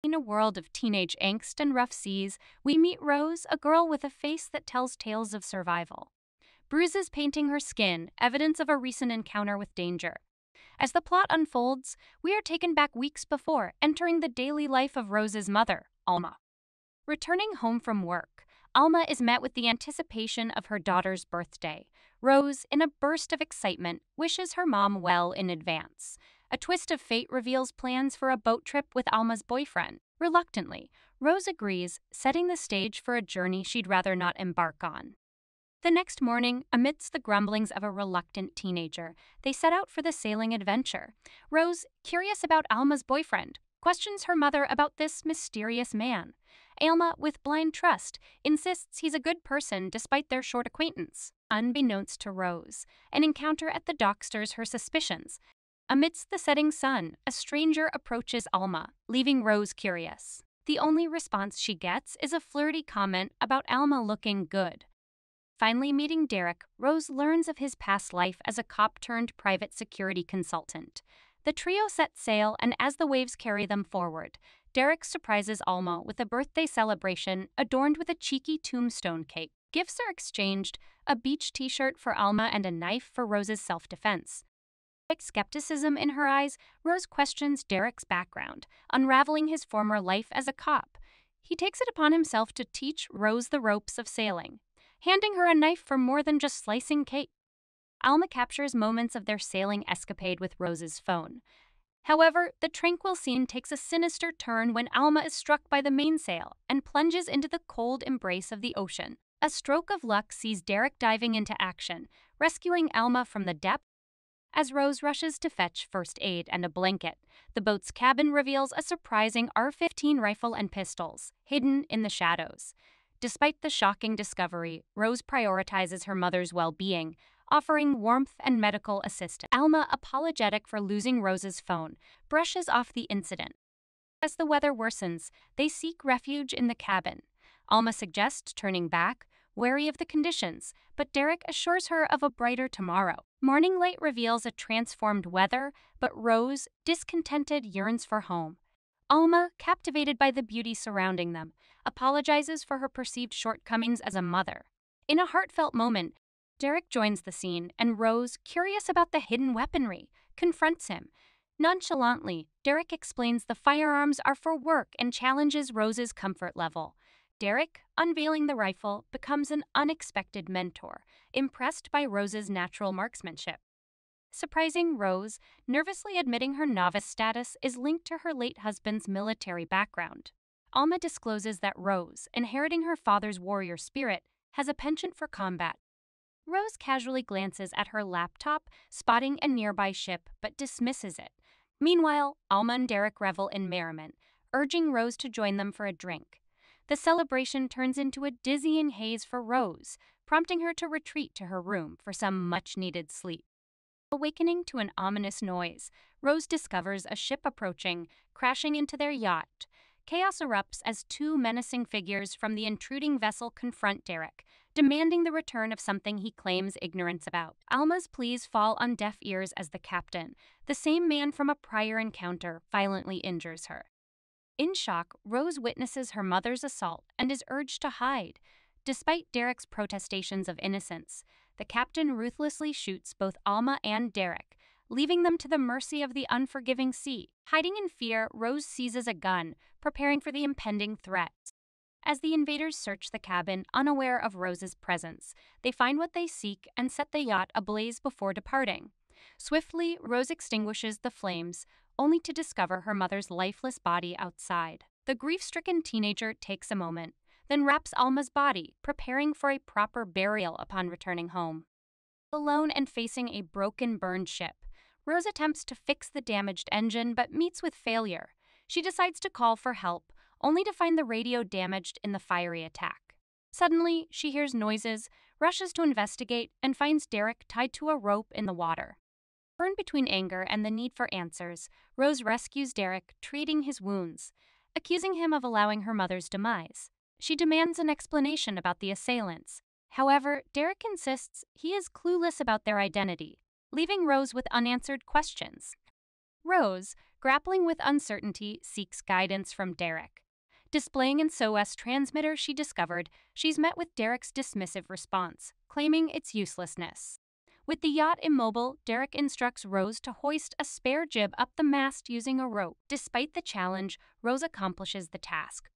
In a world of teenage angst and rough seas, we meet Rose, a girl with a face that tells tales of survival. Bruises painting her skin, evidence of a recent encounter with danger. As the plot unfolds, we are taken back weeks before, entering the daily life of Rose's mother, Alma. Returning home from work, Alma is met with the anticipation of her daughter's birthday. Rose, in a burst of excitement, wishes her mom well in advance. A twist of fate reveals plans for a boat trip with Alma's boyfriend. Reluctantly, Rose agrees, setting the stage for a journey she'd rather not embark on. The next morning, amidst the grumblings of a reluctant teenager, they set out for the sailing adventure. Rose, curious about Alma's boyfriend, questions her mother about this mysterious man. Alma, with blind trust, insists he's a good person despite their short acquaintance. Unbeknownst to Rose, an encounter at the dock stirs her suspicions. Amidst the setting sun, a stranger approaches Alma, leaving Rose curious. The only response she gets is a flirty comment about Alma looking good. Finally meeting Derek, Rose learns of his past life as a cop-turned-private security consultant. The trio set sail, and as the waves carry them forward, Derek surprises Alma with a birthday celebration adorned with a cheeky tombstone cake. Gifts are exchanged, a beach t-shirt for Alma and a knife for Rose's self-defense. With skepticism in her eyes, Rose questions Derek's background, unraveling his former life as a cop. He takes it upon himself to teach Rose the ropes of sailing, handing her a knife for more than just slicing cake. Alma captures moments of their sailing escapade with Rose's phone. However, the tranquil scene takes a sinister turn when Alma is struck by the mainsail and plunges into the cold embrace of the ocean. A stroke of luck sees Derek diving into action, rescuing Alma from the depths. As Rose rushes to fetch first aid and a blanket, the boat's cabin reveals a surprising R-15 rifle and pistols, hidden in the shadows. Despite the shocking discovery, Rose prioritizes her mother's well-being, offering warmth and medical assistance. Alma, apologetic for losing Rose's phone, brushes off the incident. As the weather worsens, they seek refuge in the cabin. Alma suggests turning back, wary of the conditions, but Derek assures her of a brighter tomorrow. Morning light reveals a transformed weather, but Rose, discontented, yearns for home. Alma, captivated by the beauty surrounding them, apologizes for her perceived shortcomings as a mother. In a heartfelt moment, Derek joins the scene, and Rose, curious about the hidden weaponry, confronts him. Nonchalantly, Derek explains the firearms are for work and challenges Rose's comfort level. Derek, unveiling the rifle, becomes an unexpected mentor, impressed by Rose's natural marksmanship. Surprising Rose, nervously admitting her novice status is linked to her late husband's military background. Alma discloses that Rose, inheriting her father's warrior spirit, has a penchant for combat. Rose casually glances at her laptop, spotting a nearby ship, but dismisses it. Meanwhile, Alma and Derek revel in merriment, urging Rose to join them for a drink. The celebration turns into a dizzying haze for Rose, prompting her to retreat to her room for some much-needed sleep. Awakening to an ominous noise, Rose discovers a ship approaching, crashing into their yacht. Chaos erupts as two menacing figures from the intruding vessel confront Derek, demanding the return of something he claims ignorance about. Alma's pleas fall on deaf ears as the captain, the same man from a prior encounter, violently injures her. In shock, Rose witnesses her mother's assault and is urged to hide. Despite Derek's protestations of innocence, the captain ruthlessly shoots both Alma and Derek, leaving them to the mercy of the unforgiving sea. Hiding in fear, Rose seizes a gun, preparing for the impending threat. As the invaders search the cabin, unaware of Rose's presence, they find what they seek and set the yacht ablaze before departing. Swiftly, Rose extinguishes the flames, only to discover her mother's lifeless body outside. The grief-stricken teenager takes a moment, then wraps Alma's body, preparing for a proper burial upon returning home. Alone and facing a broken, burned ship, Rose attempts to fix the damaged engine but meets with failure. She decides to call for help, only to find the radio damaged in the fiery attack. Suddenly, she hears noises, rushes to investigate, and finds Derek tied to a rope in the water. Torn between anger and the need for answers, Rose rescues Derek, treating his wounds, accusing him of allowing her mother's demise. She demands an explanation about the assailants. However, Derek insists he is clueless about their identity, leaving Rose with unanswered questions. Rose, grappling with uncertainty, seeks guidance from Derek. Displaying an SOS transmitter she discovered, she's met with Derek's dismissive response, claiming its uselessness. With the yacht immobile, Derek instructs Rose to hoist a spare jib up the mast using a rope. Despite the challenge, Rose accomplishes the task.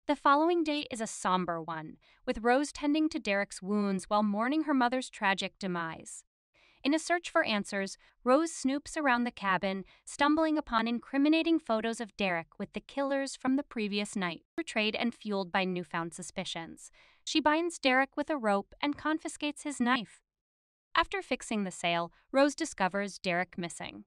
The following day is a somber one, with Rose tending to Derek's wounds while mourning her mother's tragic demise. In a search for answers, Rose snoops around the cabin, stumbling upon incriminating photos of Derek with the killers from the previous night. Betrayed and fueled by newfound suspicions, she binds Derek with a rope and confiscates his knife. After fixing the sail, Rose discovers Derek missing.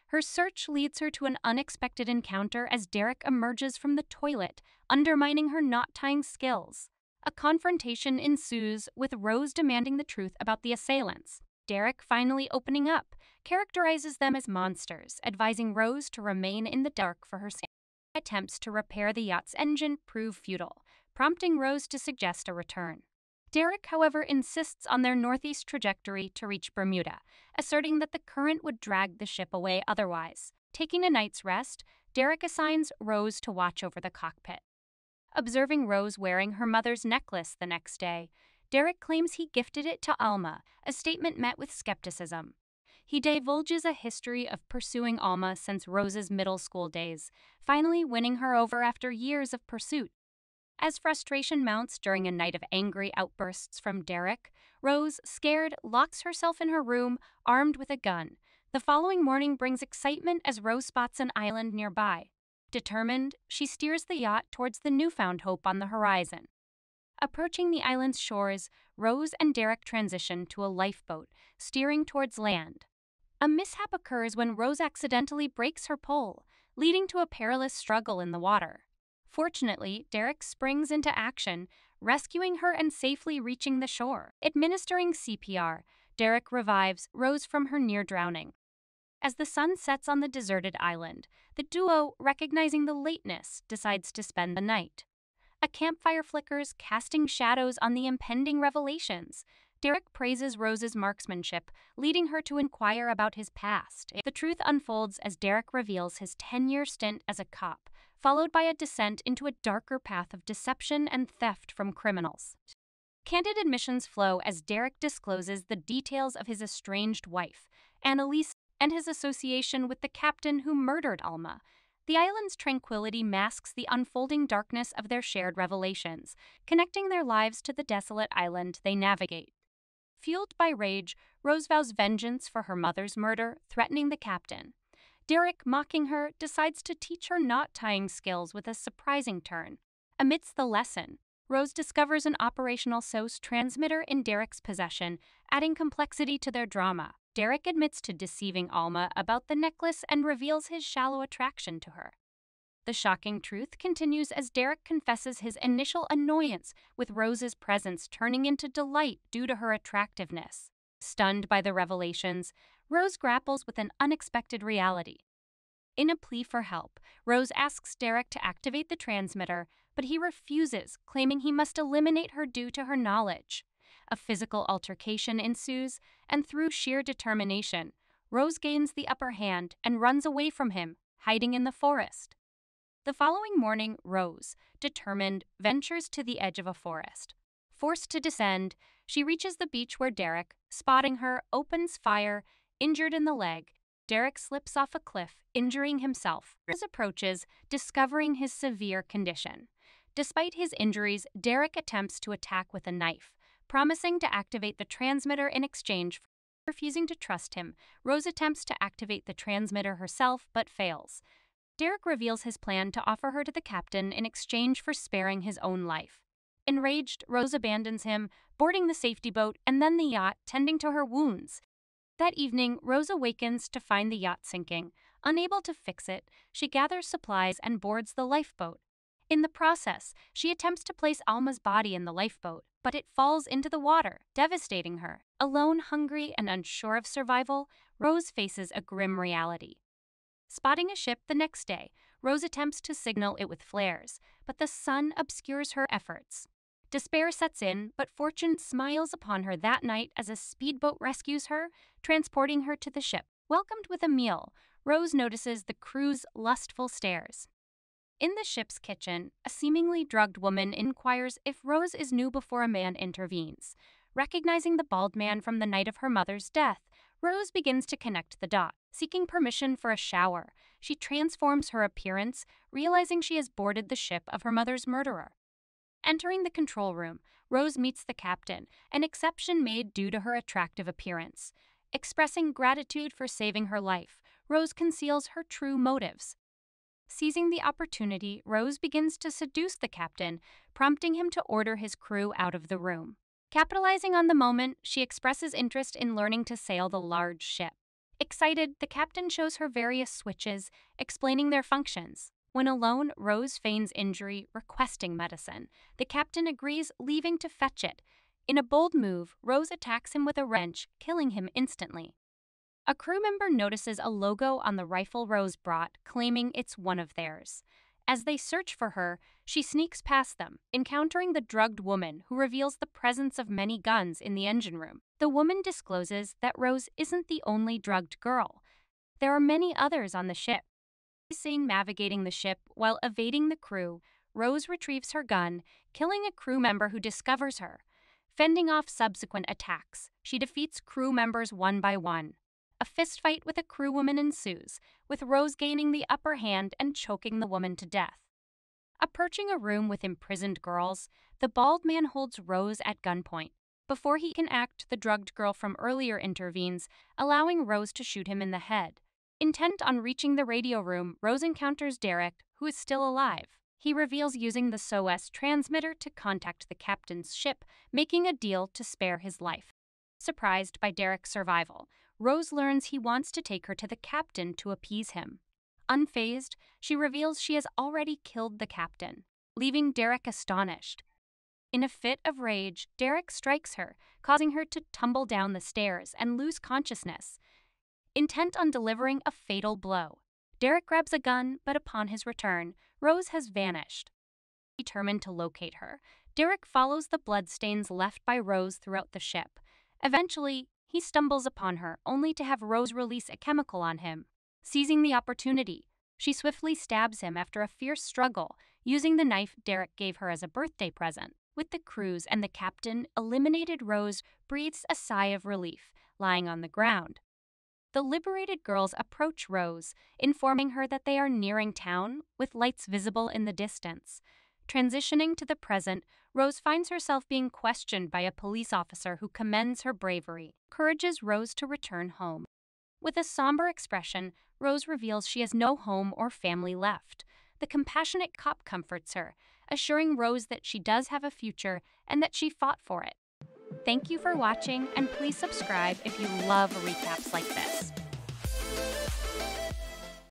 Her search leads her to an unexpected encounter as Derek emerges from the toilet, undermining her knot-tying skills. A confrontation ensues, with Rose demanding the truth about the assailants. Derek, finally opening up, characterizes them as monsters, advising Rose to remain in the dark for her safety. Attempts to repair the yacht's engine prove futile, prompting Rose to suggest a return. Derek, however, insists on their northeast trajectory to reach Bermuda, asserting that the current would drag the ship away otherwise. Taking a night's rest, Derek assigns Rose to watch over the cockpit. Observing Rose wearing her mother's necklace the next day, Derek claims he gifted it to Alma, a statement met with skepticism. He divulges a history of pursuing Alma since Rose's middle school days, finally winning her over after years of pursuit. As frustration mounts during a night of angry outbursts from Derek, Rose, scared, locks herself in her room, armed with a gun. The following morning brings excitement as Rose spots an island nearby. Determined, she steers the yacht towards the newfound hope on the horizon. Approaching the island's shores, Rose and Derek transition to a lifeboat, steering towards land. A mishap occurs when Rose accidentally breaks her pole, leading to a perilous struggle in the water. Fortunately, Derek springs into action, rescuing her and safely reaching the shore. Administering CPR, Derek revives Rose from her near drowning. As the sun sets on the deserted island, the duo, recognizing the lateness, decides to spend the night. A campfire flickers, casting shadows on the impending revelations. Derek praises Rose's marksmanship, leading her to inquire about his past. The truth unfolds as Derek reveals his 10-year stint as a cop, followed by a descent into a darker path of deception and theft from criminals. Candid admissions flow as Derek discloses the details of his estranged wife, Annalise, and his association with the captain who murdered Alma. The island's tranquility masks the unfolding darkness of their shared revelations, connecting their lives to the desolate island they navigate. Fueled by rage, Rose vows vengeance for her mother's murder, threatening the captain. Derek, mocking her, decides to teach her knot-tying skills with a surprising turn. Amidst the lesson, Rose discovers an operational SOS transmitter in Derek's possession, adding complexity to their drama. Derek admits to deceiving Alma about the necklace and reveals his shallow attraction to her. The shocking truth continues as Derek confesses his initial annoyance with Rose's presence turning into delight due to her attractiveness. Stunned by the revelations, Rose grapples with an unexpected reality. In a plea for help, Rose asks Derek to activate the transmitter, but he refuses, claiming he must eliminate her due to her knowledge. A physical altercation ensues, and through sheer determination, Rose gains the upper hand and runs away from him, hiding in the forest. The following morning, Rose, determined, ventures to the edge of a forest. Forced to descend, she reaches the beach where Derek, spotting her, opens fire. Injured in the leg, Derek slips off a cliff, injuring himself. Rose approaches, discovering his severe condition. Despite his injuries, Derek attempts to attack with a knife, promising to activate the transmitter in exchange. Refusing to trust him, Rose attempts to activate the transmitter herself but fails. Derek reveals his plan to offer her to the captain in exchange for sparing his own life. Enraged, Rose abandons him, boarding the safety boat and then the yacht, tending to her wounds. That evening, Rose awakens to find the yacht sinking. Unable to fix it, she gathers supplies and boards the lifeboat. In the process, she attempts to place Alma's body in the lifeboat, but it falls into the water, devastating her. Alone, hungry, and unsure of survival, Rose faces a grim reality. Spotting a ship the next day, Rose attempts to signal it with flares, but the sun obscures her efforts. Despair sets in, but fortune smiles upon her that night as a speedboat rescues her, transporting her to the ship. Welcomed with a meal, Rose notices the crew's lustful stares. In the ship's kitchen, a seemingly drugged woman inquires if Rose is new before a man intervenes. Recognizing the bald man from the night of her mother's death, Rose begins to connect the dots. Seeking permission for a shower, she transforms her appearance, realizing she has boarded the ship of her mother's murderer. Entering the control room, Rose meets the captain, an exception made due to her attractive appearance. Expressing gratitude for saving her life, Rose conceals her true motives. Seizing the opportunity, Rose begins to seduce the captain, prompting him to order his crew out of the room. Capitalizing on the moment, she expresses interest in learning to sail the large ship. Excited, the captain shows her various switches, explaining their functions. When alone, Rose feigns injury, requesting medicine. The captain agrees, leaving to fetch it. In a bold move, Rose attacks him with a wrench, killing him instantly. A crew member notices a logo on the rifle Rose brought, claiming it's one of theirs. As they search for her, she sneaks past them, encountering the drugged woman who reveals the presence of many guns in the engine room. The woman discloses that Rose isn't the only drugged girl. There are many others on the ship. Seen navigating the ship while evading the crew, Rose retrieves her gun, killing a crew member who discovers her. Fending off subsequent attacks, she defeats crew members one by one. A fistfight with a crewwoman ensues, with Rose gaining the upper hand and choking the woman to death. Approaching a room with imprisoned girls, the bald man holds Rose at gunpoint. Before he can act, the drugged girl from earlier intervenes, allowing Rose to shoot him in the head. Intent on reaching the radio room, Rose encounters Derek, who is still alive. He reveals using the SOS transmitter to contact the captain's ship, making a deal to spare his life. Surprised by Derek's survival, Rose learns he wants to take her to the captain to appease him. Unfazed, she reveals she has already killed the captain, leaving Derek astonished. In a fit of rage, Derek strikes her, causing her to tumble down the stairs and lose consciousness. Intent on delivering a fatal blow, Derek grabs a gun, but upon his return, Rose has vanished. Determined to locate her, Derek follows the bloodstains left by Rose throughout the ship. Eventually, he stumbles upon her, only to have Rose release a chemical on him. Seizing the opportunity, she swiftly stabs him after a fierce struggle, using the knife Derek gave her as a birthday present. With the crews and the captain eliminated, Rose breathes a sigh of relief, lying on the ground. The liberated girls approach Rose, informing her that they are nearing town, with lights visible in the distance. Transitioning to the present, Rose finds herself being questioned by a police officer who commends her bravery, encourages Rose to return home. With a somber expression, Rose reveals she has no home or family left. The compassionate cop comforts her, assuring Rose that she does have a future and that she fought for it. Thank you for watching, and please subscribe if you love recaps like this.